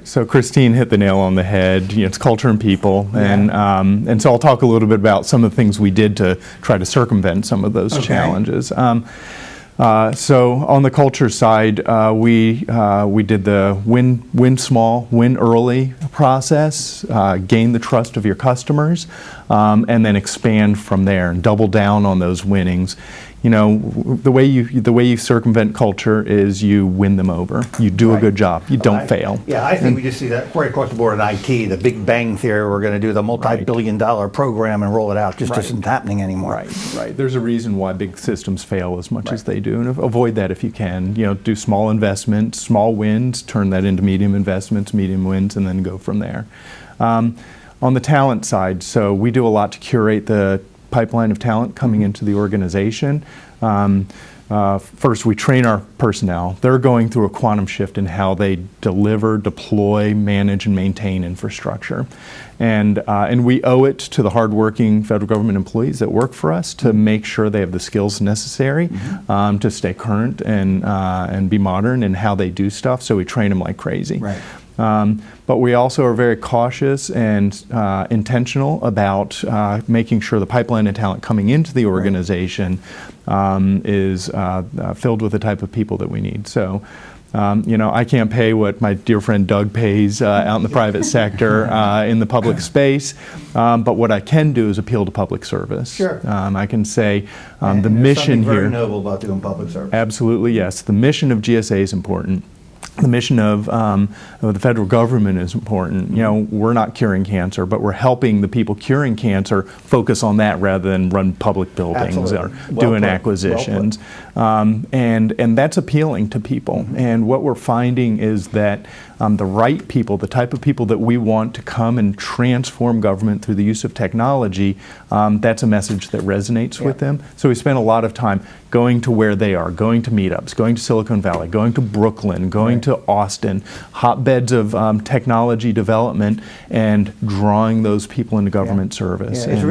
So Christine hit the nail on the head. It's culture and people, and so I'll talk a little bit about some of the things we did to try to circumvent some of those challenges. So on the culture side, we did the win small, win early process, gain the trust of your customers, and then expand from there and double down on those winnings. The way you circumvent culture is you win them over. You do a good job. You don't fail. Yeah, I think we just see that right across the board in IT, the Big Bang Theory. We're going to do the multi-billion-dollar program and roll it out. Just isn't happening anymore. Right. There's a reason why big systems fail as much as they do, and avoid that if you can. Do small investments, small wins, turn that into medium investments, medium wins, and then go from there. On the talent side, so we do a lot to curate the pipeline of talent coming into the organization. First, we train our personnel. They're going through a quantum shift in how they deliver, deploy, manage, and maintain infrastructure. And we owe it to the hardworking federal government employees that work for us to make sure they have the skills necessary to stay current and be modern in how they do stuff. So we train them like crazy. But we also are very cautious and intentional about making sure the pipeline of talent coming into the organization is filled with the type of people that we need. So, I can't pay what my dear friend Doug pays out in the private sector in the public space, but what I can do is appeal to public service. I can say the mission here. Very noble about doing public service. Absolutely, yes. The mission of GSA is important. The mission of the federal government is important. We're not curing cancer, but we're helping the people curing cancer focus on that rather than run public buildings or doing acquisitions. And that's appealing to people. And what we're finding is that the right people, the type of people that we want to come and transform government through the use of technology, that's a message that resonates with them. So we spend a lot of time going to where they are, going to meetups, going to Silicon Valley, going to Brooklyn, going to Austin, hotbeds of technology development, and drawing those people into government service.